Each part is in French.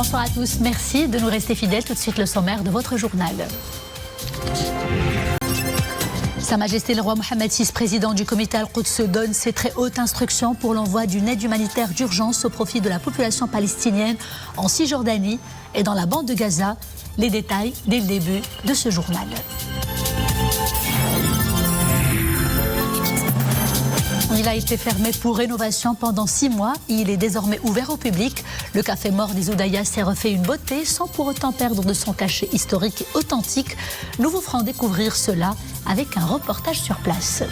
Bonsoir à tous, merci de nous rester fidèles. Tout de suite le sommaire de votre journal. Sa Majesté le roi Mohammed VI, président du comité Al-Quds, donne ses très hautes instructions pour l'envoi d'une aide humanitaire d'urgence au profit de la population palestinienne en Cisjordanie et dans la bande de Gaza. Les détails dès le début de ce journal. Il a été fermé pour rénovation pendant 6 mois. Il est désormais ouvert au public. Le café mort des Oudayas s'est refait une beauté sans pour autant perdre de son cachet historique et authentique. Nous vous ferons découvrir cela avec un reportage sur place.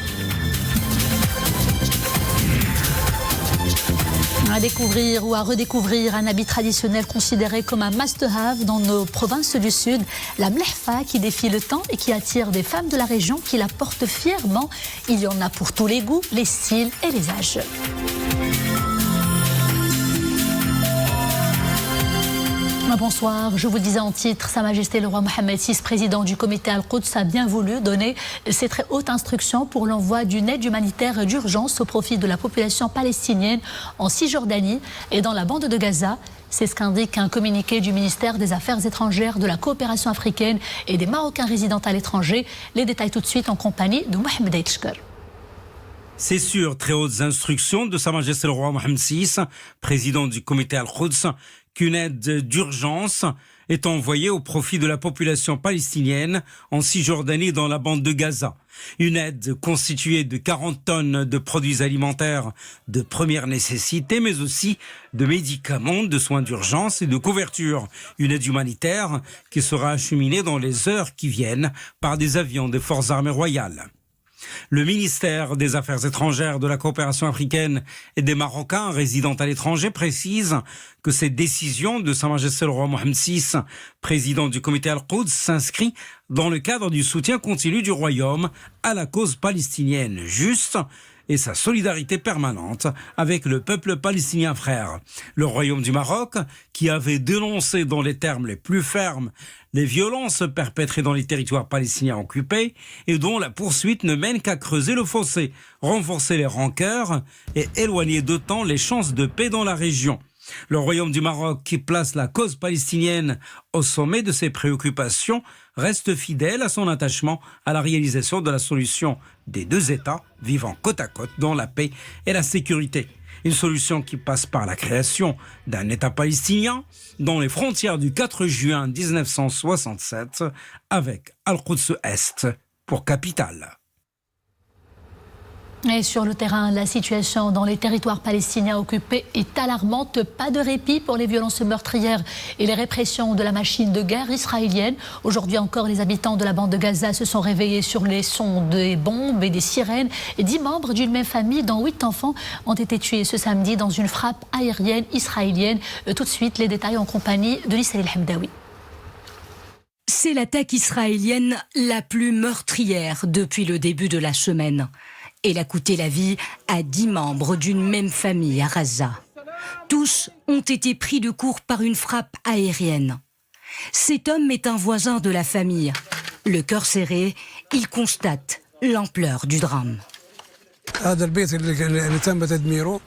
À découvrir ou à redécouvrir un habit traditionnel considéré comme un must-have dans nos provinces du Sud, la mlehfa qui défie le temps et qui attire des femmes de la région qui la portent fièrement. Il y en a pour tous les goûts, les styles et les âges. Bonsoir, je vous le disais en titre, Sa Majesté le roi Mohammed VI, président du comité Al-Quds, a bien voulu donner ses très hautes instructions pour l'envoi d'une aide humanitaire d'urgence au profit de la population palestinienne en Cisjordanie et dans la bande de Gaza. C'est ce qu'indique un communiqué du ministère des Affaires étrangères, de la coopération africaine et des Marocains résidant à l'étranger. Les détails tout de suite en compagnie de Mohamed Aïtchkar. C'est sur très hautes instructions de Sa Majesté le roi Mohammed VI, président du comité Al-Quds, qu'une aide d'urgence est envoyée au profit de la population palestinienne en Cisjordanie dans la bande de Gaza. Une aide constituée de 40 tonnes de produits alimentaires de première nécessité, mais aussi de médicaments, de soins d'urgence et de couverture. Une aide humanitaire qui sera acheminée dans les heures qui viennent par des avions des forces armées royales. Le ministère des Affaires étrangères, de la coopération africaine et des Marocains résidant à l'étranger précise que cette décision de Sa Majesté le roi Mohammed VI, président du comité Al-Quds, s'inscrit dans le cadre du soutien continu du royaume à la cause palestinienne juste et sa solidarité permanente avec le peuple palestinien frère. Le royaume du Maroc, qui avait dénoncé dans les termes les plus fermes les violences perpétrées dans les territoires palestiniens occupés et dont la poursuite ne mène qu'à creuser le fossé, renforcer les rancœurs et éloigner d'autant les chances de paix dans la région. Le royaume du Maroc, qui place la cause palestinienne au sommet de ses préoccupations, reste fidèle à son attachement à la réalisation de la solution des deux États vivant côte à côte dans la paix et la sécurité. Une solution qui passe par la création d'un État palestinien dans les frontières du 4 juin 1967 avec Al-Quds Est pour capitale. Et sur le terrain, la situation dans les territoires palestiniens occupés est alarmante. Pas de répit pour les violences meurtrières et les répressions de la machine de guerre israélienne. Aujourd'hui encore, les habitants de la bande de Gaza se sont réveillés sur les sons des bombes et des sirènes. Et 10 membres d'une même famille, dont 8 enfants, ont été tués ce samedi dans une frappe aérienne israélienne. Tout de suite, les détails en compagnie de Lissa El Hamdaoui. C'est l'attaque israélienne la plus meurtrière depuis le début de la semaine. Elle a coûté la vie à 10 membres d'une même famille à Gaza. Tous ont été pris de court par une frappe aérienne. Cet homme est un voisin de la famille. Le cœur serré, il constate l'ampleur du drame.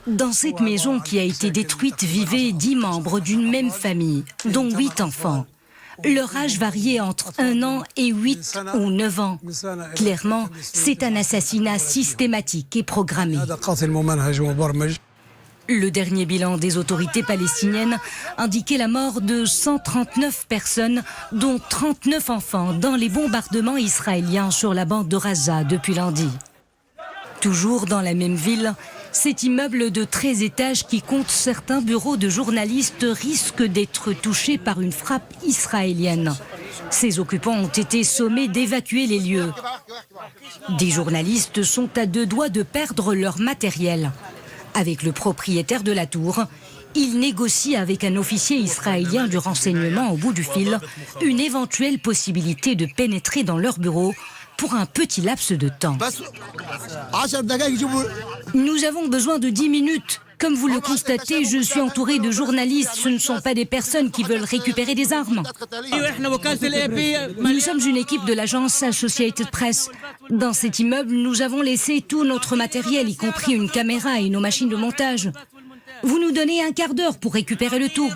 Dans cette maison qui a été détruite vivaient 10 membres d'une même famille, dont 8 enfants. Leur âge variait entre 1 an et 8 ou 9 ans. Clairement, c'est un assassinat systématique et programmé. Le dernier bilan des autorités palestiniennes indiquait la mort de 139 personnes, dont 39 enfants, dans les bombardements israéliens sur la bande de Gaza depuis lundi. Toujours dans la même ville, cet immeuble de 13 étages qui compte certains bureaux de journalistes risque d'être touché par une frappe israélienne. Ses occupants ont été sommés d'évacuer les lieux. Des journalistes sont à 2 doigts de perdre leur matériel. Avec le propriétaire de la tour, il négocie avec un officier israélien du renseignement au bout du fil une éventuelle possibilité de pénétrer dans leur bureau pour un petit laps de temps. Nous avons besoin de 10 minutes. Comme vous le constatez, je suis entouré de journalistes. Ce ne sont pas des personnes qui veulent récupérer des armes. Nous sommes une équipe de l'agence Associated Press. Dans cet immeuble, nous avons laissé tout notre matériel, y compris une caméra et nos machines de montage. Vous nous donnez un quart d'heure pour récupérer le tout.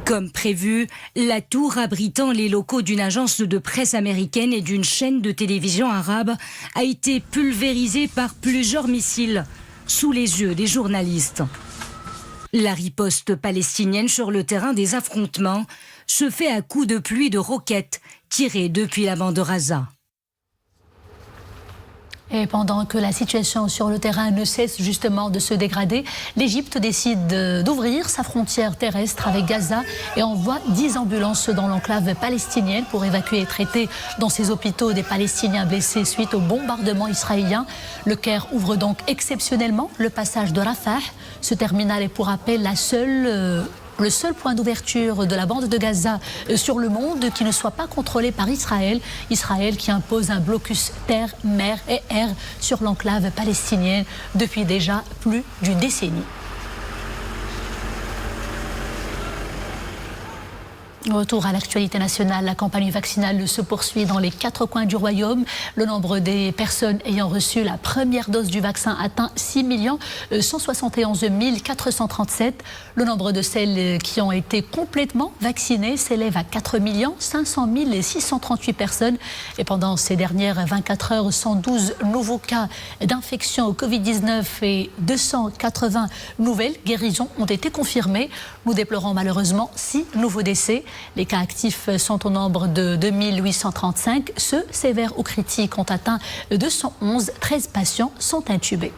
Comme prévu, la tour abritant les locaux d'une agence de presse américaine et d'une chaîne de télévision arabe a été pulvérisée par plusieurs missiles sous les yeux des journalistes. La riposte palestinienne sur le terrain des affrontements se fait à coups de pluie de roquettes tirées depuis la bande de Gaza. Et pendant que la situation sur le terrain ne cesse justement de se dégrader, l'Égypte décide d'ouvrir sa frontière terrestre avec Gaza et envoie 10 ambulances dans l'enclave palestinienne pour évacuer et traiter dans ses hôpitaux des Palestiniens blessés suite au bombardement israélien. Le Caire ouvre donc exceptionnellement le passage de Rafah. Ce terminal est pour rappel le seul point d'ouverture de la bande de Gaza sur le monde qui ne soit pas contrôlé par Israël. Israël qui impose un blocus terre, mer et air sur l'enclave palestinienne depuis déjà plus d'une décennie. Retour à l'actualité nationale, la campagne vaccinale se poursuit dans les 4 coins du royaume. Le nombre des personnes ayant reçu la première dose du vaccin atteint 6 171 437. Le nombre de celles qui ont été complètement vaccinées s'élève à 4 500 638 personnes. Et pendant ces dernières 24 heures, 112 nouveaux cas d'infection au Covid-19 et 280 nouvelles guérisons ont été confirmées. Nous déplorons malheureusement 6 nouveaux décès. Les cas actifs sont au nombre de 2835. Ceux sévères ou critiques ont atteint 211. 13 patients sont intubés.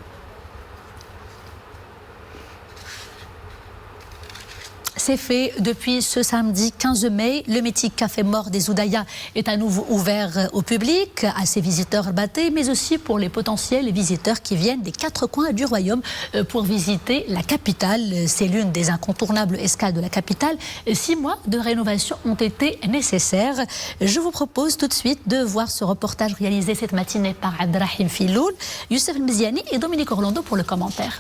C'est fait depuis ce samedi 15 mai. Le mythique café mort des Oudaya est à nouveau ouvert au public, à ses visiteurs battés, mais aussi pour les potentiels visiteurs qui viennent des 4 coins du royaume pour visiter la capitale. C'est l'une des incontournables escales de la capitale. 6 mois de rénovation ont été nécessaires. Je vous propose tout de suite de voir ce reportage réalisé cette matinée par Abdrahim Filoul, Youssef Mziani et Dominique Orlando pour le commentaire.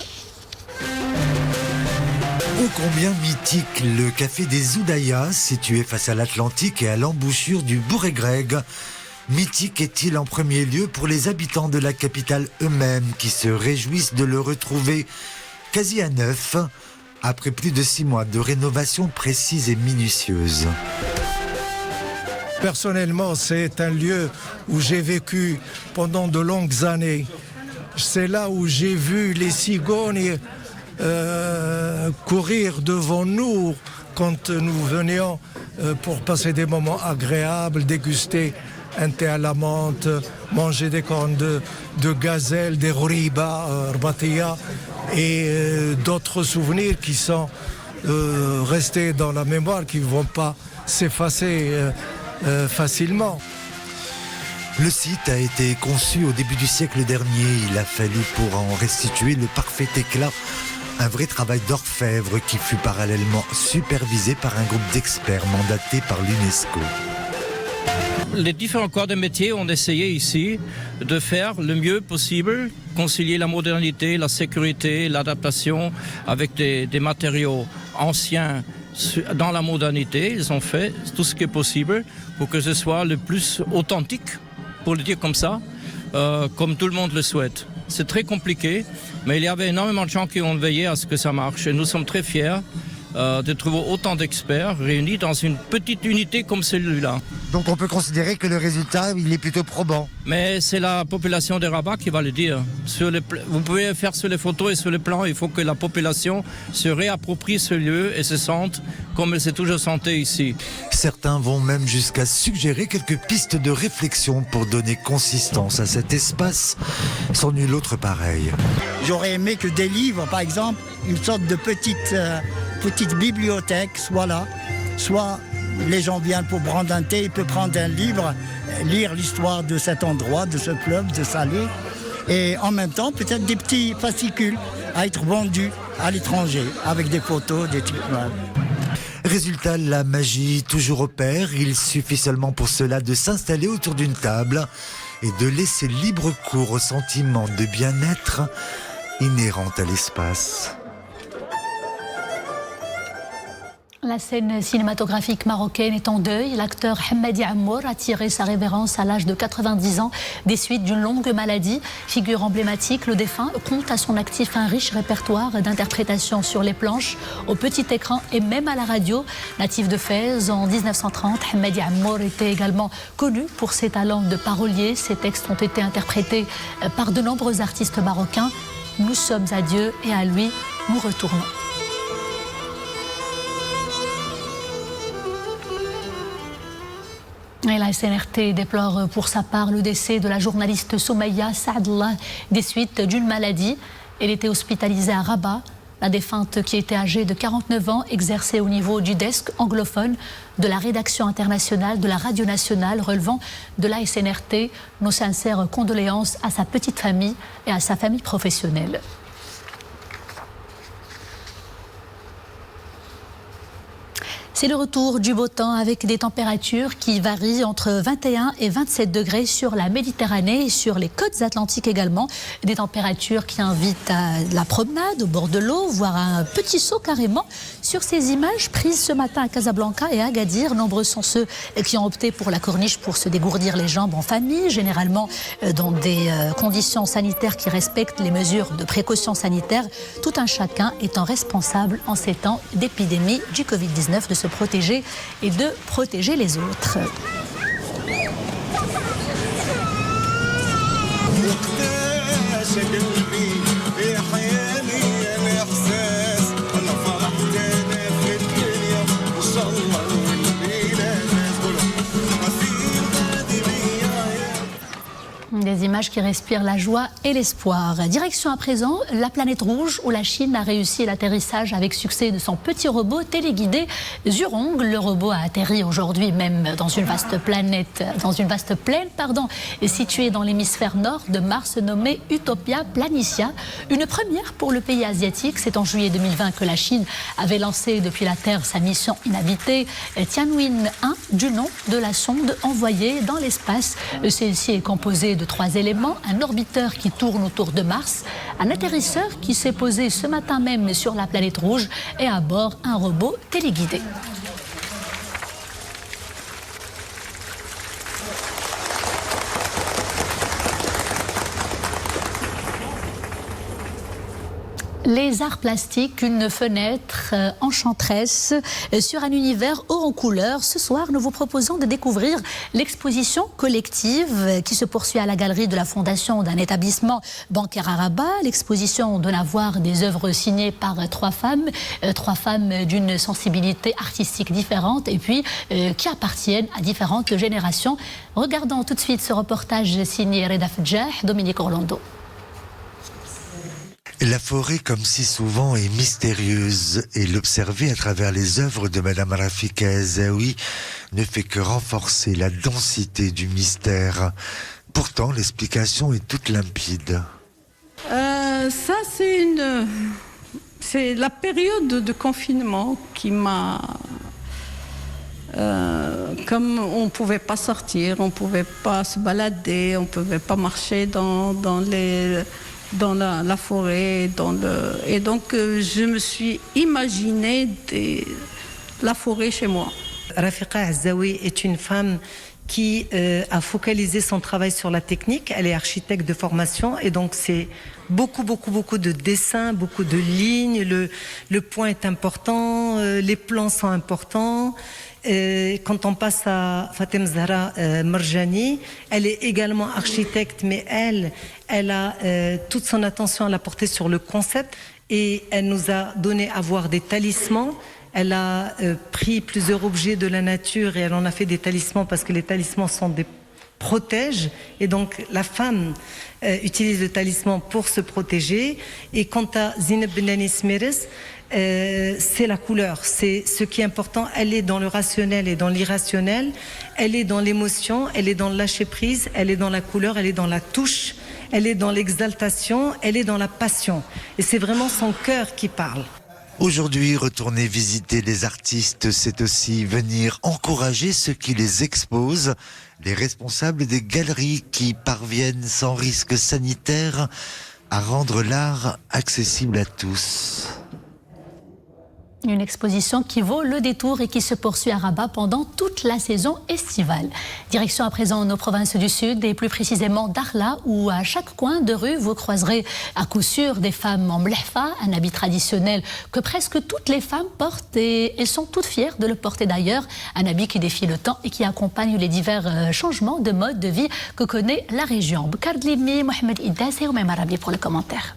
Ô combien mythique, le café des Oudaya, situé face à l'Atlantique et à l'embouchure du Bourg-et-Greg. Mythique est-il en premier lieu pour les habitants de la capitale eux-mêmes qui se réjouissent de le retrouver quasi à neuf, après plus de 6 mois de rénovation précise et minutieuse. Personnellement, c'est un lieu où j'ai vécu pendant de longues années. C'est là où j'ai vu les cigognes courir devant nous quand nous venions pour passer des moments agréables, déguster un thé à la menthe, manger des cornes de gazelle, des riba, rbatia et d'autres souvenirs qui sont restés dans la mémoire, qui ne vont pas s'effacer facilement. Le site a été conçu au début du siècle dernier. Il a fallu pour en restituer le parfait éclat un vrai travail d'orfèvre qui fut parallèlement supervisé par un groupe d'experts mandatés par l'UNESCO. Les différents corps de métier ont essayé ici de faire le mieux possible, concilier la modernité, la sécurité, l'adaptation avec des matériaux anciens dans la modernité. Ils ont fait tout ce qui est possible pour que ce soit le plus authentique, pour le dire comme ça, comme tout le monde le souhaite. C'est très compliqué, mais il y avait énormément de gens qui ont veillé à ce que ça marche. Et nous sommes très fiers de trouver autant d'experts réunis dans une petite unité comme celui-là. Donc on peut considérer que le résultat, il est plutôt probant. Mais c'est la population de Rabat qui va le dire. Vous pouvez faire sur les photos et sur les plans, il faut que la population se réapproprie ce lieu et se sente comme elle s'est toujours sentie ici. Certains vont même jusqu'à suggérer quelques pistes de réflexion pour donner consistance à cet espace sans nul autre pareil. J'aurais aimé que des livres, par exemple, une sorte de petite bibliothèque soit là, soit les gens viennent pour prendre un thé, ils peuvent prendre un livre, lire l'histoire de cet endroit, de ce club, de Salé, et en même temps peut-être des petits fascicules à être vendus à l'étranger avec des photos, des trucs. Résultat, la magie toujours opère. Il suffit seulement pour cela de s'installer autour d'une table et de laisser libre cours au sentiment de bien-être inhérent à l'espace. La scène cinématographique marocaine est en deuil. L'acteur Hamadi Ammour a tiré sa révérence à l'âge de 90 ans des suites d'une longue maladie. Figure emblématique, le défunt compte à son actif un riche répertoire d'interprétations sur les planches, au petit écran et même à la radio. Natif de Fès en 1930, Hamadi Ammour était également connu pour ses talents de parolier. Ses textes ont été interprétés par de nombreux artistes marocains. Nous sommes à Dieu et à lui nous retournons. Et la SNRT déplore pour sa part le décès de la journaliste Soumaïa Saadallah des suites d'une maladie. Elle était hospitalisée à Rabat. La défunte, qui était âgée de 49 ans, exerçait au niveau du desk anglophone de la rédaction internationale de la Radio Nationale relevant de la SNRT. Nos sincères condoléances à sa petite famille et à sa famille professionnelle. C'est le retour du beau temps avec des températures qui varient entre 21 et 27 degrés sur la Méditerranée et sur les côtes atlantiques également. Des températures qui invitent à la promenade au bord de l'eau, voire un petit saut carrément. Sur ces images prises ce matin à Casablanca et à Agadir, nombreux sont ceux qui ont opté pour la corniche pour se dégourdir les jambes en famille, généralement dans des conditions sanitaires qui respectent les mesures de précaution sanitaire. Tout un chacun étant responsable en ces temps d'épidémie du Covid-19 de se protéger et de protéger les autres. Des images qui respirent la joie et l'espoir. Direction à présent la planète rouge où la Chine a réussi l'atterrissage avec succès de son petit robot téléguidé Zhurong. Le robot a atterri aujourd'hui même dans une vaste plaine, située dans l'hémisphère nord de Mars nommée Utopia Planitia. Une première pour le pays asiatique. C'est en juillet 2020 que la Chine avait lancé depuis la Terre sa mission inhabitée Tianwen 1 du nom de la sonde envoyée dans l'espace. Celle-ci est composée de 3 éléments, un orbiteur qui tourne autour de Mars, un atterrisseur qui s'est posé ce matin même sur la planète rouge et à bord un robot téléguidé. Les arts plastiques, une fenêtre enchanteresse sur un univers haut en couleurs. Ce soir, nous vous proposons de découvrir l'exposition collective qui se poursuit à la galerie de la fondation d'un établissement bancaire à Rabat. L'exposition donne à voir des œuvres signées par 3 femmes d'une sensibilité artistique différente et puis qui appartiennent à différentes générations. Regardons tout de suite ce reportage signé Reda Fedjah, Dominique Orlando. La forêt, comme si souvent, est mystérieuse et l'observer à travers les œuvres de Madame Rafika Azaoui ne fait que renforcer la densité du mystère. Pourtant, l'explication est toute limpide. Ça, c'est la période de confinement qui m'a... comme on ne pouvait pas sortir, on ne pouvait pas se balader, on ne pouvait pas marcher dans la forêt, et donc je me suis imaginé la forêt chez moi. Rafika Azaoui est une femme qui a focalisé son travail sur la technique. Elle est architecte de formation et donc c'est beaucoup de dessins, beaucoup de lignes. Le point est important, les plans sont importants. Quand on passe à Fatem Zahra Marjani, elle est également architecte, mais elle a toute son attention à la porter sur le concept et elle nous a donné à voir des talismans. Elle a pris plusieurs objets de la nature et elle en a fait des talismans parce que les talismans sont des protèges et donc la femme utilise le talisman pour se protéger. Et quant à Zineb Benani Smeres, c'est la couleur, c'est ce qui est important. Elle est dans le rationnel et dans l'irrationnel, elle est dans l'émotion, elle est dans le lâcher prise, elle est dans la couleur, elle est dans la touche, elle est dans l'exaltation, elle est dans la passion. Et c'est vraiment son cœur qui parle. Aujourd'hui, retourner visiter les artistes, c'est aussi venir encourager ceux qui les exposent, les responsables des galeries qui parviennent sans risque sanitaire à rendre l'art accessible à tous. Une exposition qui vaut le détour et qui se poursuit à Rabat pendant toute la saison estivale. Direction à présent nos provinces du Sud et plus précisément Dakhla, où à chaque coin de rue vous croiserez à coup sûr des femmes en mlehfa, un habit traditionnel que presque toutes les femmes portent et elles sont toutes fières de le porter d'ailleurs, un habit qui défie le temps et qui accompagne les divers changements de mode de vie que connaît la région. Boukar Dlimi, Mohamed Iddas et Oumem Arabi pour le commentaire.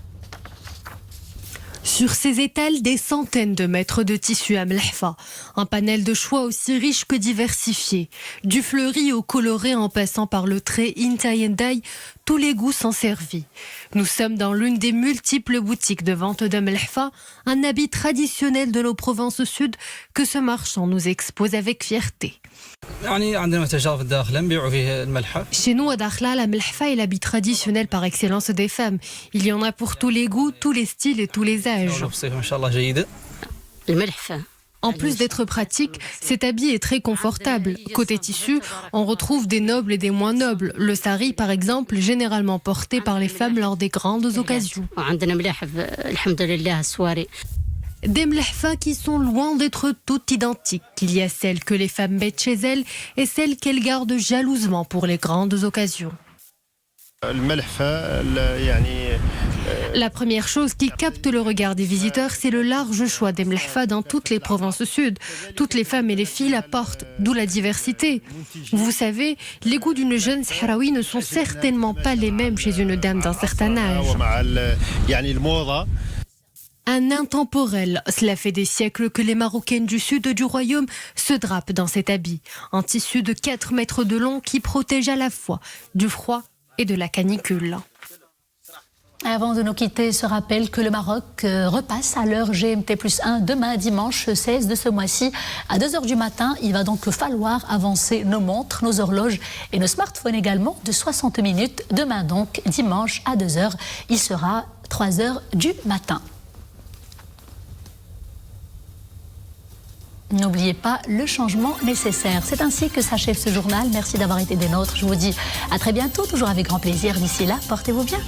Sur ces étals, des centaines de mètres de tissu à mlehfa. Un panel de choix aussi riche que diversifié. Du fleuri au coloré en passant par le trait Intayendai, tous les goûts sont servis. Nous sommes dans l'une des multiples boutiques de vente de mlehfa, un habit traditionnel de nos provinces sud que ce marchand nous expose avec fierté. Chez nous à Dakhla, la mlehfa est l'habit traditionnel par excellence des femmes. Il y en a pour tous les goûts, tous les styles et tous les âges. En plus d'être pratique, cet habit est très confortable. Côté tissu, on retrouve des nobles et des moins nobles. Le sari, par exemple, généralement porté par les femmes lors des grandes occasions. Des mlehfa qui sont loin d'être toutes identiques. Il y a celles que les femmes mettent chez elles et celles qu'elles gardent jalousement pour les grandes occasions. La première chose qui capte le regard des visiteurs, c'est le large choix des mlehfa dans toutes les provinces sud. Toutes les femmes et les filles la portent, d'où la diversité. Vous savez, les goûts d'une jeune sahraoui ne sont certainement pas les mêmes chez une dame d'un certain âge. Un intemporel, cela fait des siècles que les Marocaines du sud du royaume se drapent dans cet habit. Un tissu de 4 mètres de long qui protège à la fois du froid et de la canicule. Avant de nous quitter, ce rappel que le Maroc repasse à l'heure GMT+1 demain, dimanche 16 de ce mois-ci, à 2h du matin. Il va donc falloir avancer nos montres, nos horloges et nos smartphones également de 60 minutes. Demain donc, dimanche à 2h, il sera 3h du matin. N'oubliez pas le changement nécessaire. C'est ainsi que s'achève ce journal. Merci d'avoir été des nôtres. Je vous dis à très bientôt, toujours avec grand plaisir. D'ici là, portez-vous bien.